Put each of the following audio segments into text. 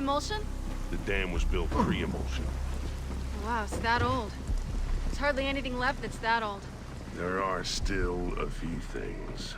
emulsion? The dam was built pre-emulsion. Wow, it's that old. There's hardly anything left that's that old. There are still a few things.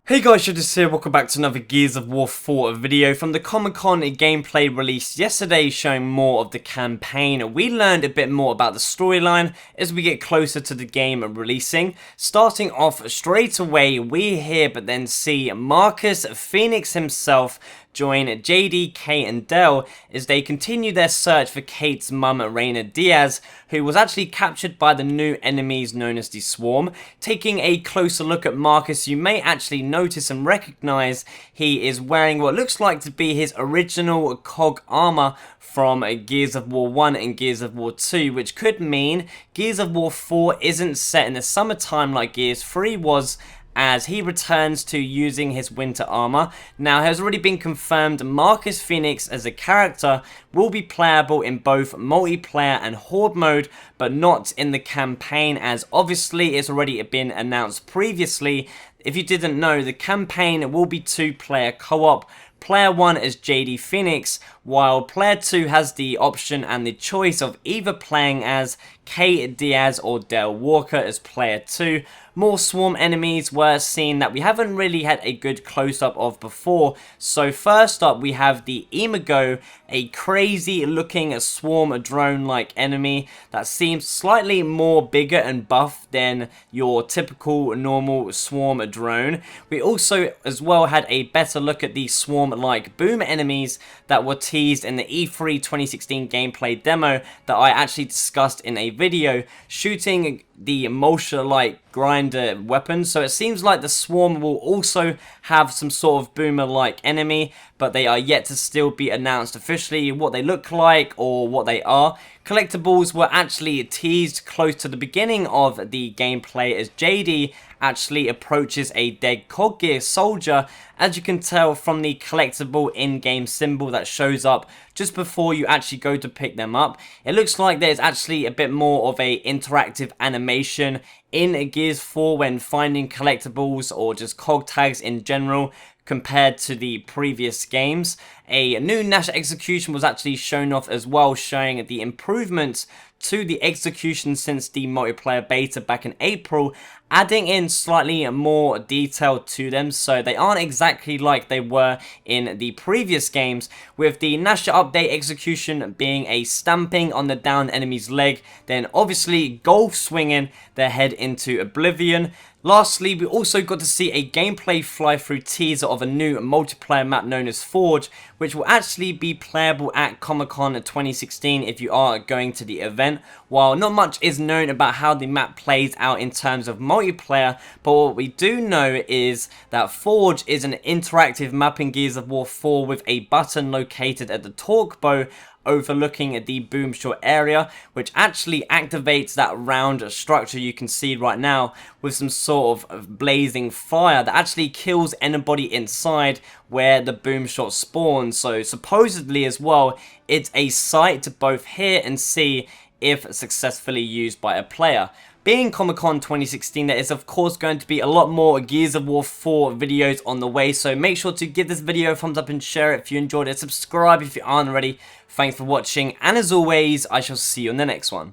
Hey guys, Shadowz here, welcome back to another Gears of War 4 video from the Comic-Con gameplay released yesterday showing more of the campaign. We learned a bit more about the storyline as we get closer to the game releasing. Starting off straight away, we hear but then see Marcus Fenix himself join JD, Kate and Del as they continue their search for Kate's mum, Raina Diaz, who was actually captured by the new enemies known as the Swarm. Taking a closer look at Marcus, you may actually notice and recognize he is wearing what looks like to be his original COG armor from Gears of War 1 and Gears of War 2, which could mean Gears of War 4 isn't set in the summertime like Gears 3 was, as he returns to using his winter armor. Now, it has already been confirmed Marcus Fenix as a character will be playable in both multiplayer and Horde mode, but not in the campaign, as obviously it's already been announced previously. If you didn't know, the campaign will be 2-player co-op. Player 1 is JD Fenix, while Player 2 has the option and the choice of either playing as Kate Diaz or Del Walker as Player 2. More Swarm enemies were seen that we haven't really had a good close-up of before. So first up we have the Imago, a crazy looking Swarm drone-like enemy that seems slightly more bigger and buff than your typical normal Swarm drone. We also as well had a better look at the Swarm-like boom enemies that were teased in the E3 2016 gameplay demo that I actually discussed in a video, shooting the Emulsion-like grinder weapon. So it seems like the Swarm will also have some sort of boomer-like enemy, but they are yet to still be announced officially what they look like or what they are. Collectibles were actually teased close to the beginning of the gameplay as JD actually approaches a dead COG Gear soldier, as you can tell from the collectible in-game symbol that shows up just before you actually go to pick them up. It looks like there's actually a bit more of a interactive animation in Gears 4 when finding collectibles or just COG tags in general compared to the previous games. A new Nash execution was actually shown off as well, showing the improvements to the execution since the multiplayer beta back in April, adding in slightly more detail to them, so they aren't exactly like they were in the previous games, with the Nash update execution being a stamping on the downed enemy's leg, then obviously golf swinging their head into oblivion. Lastly, we also got to see a gameplay fly-through teaser of a new multiplayer map known as Forge, which will actually be playable at Comic-Con 2016 if you are going to the event. While not much is known about how the map plays out in terms of multiplayer, but what we do know is that Forge is an interactive map in Gears of War 4 with a button located at the torque bow overlooking the boom shot area, which actually activates that round structure you can see right now with some sort of blazing fire that actually kills anybody inside where the boom shot spawns. So supposedly as well, it's a sight to both hear and see if successfully used by a player. Being Comic-Con 2016, there is of course going to be a lot more Gears of War 4 videos on the way, so make sure to give this video a thumbs up and share it if you enjoyed it. Subscribe if you aren't already. Thanks for watching, and as always, I shall see you in the next one.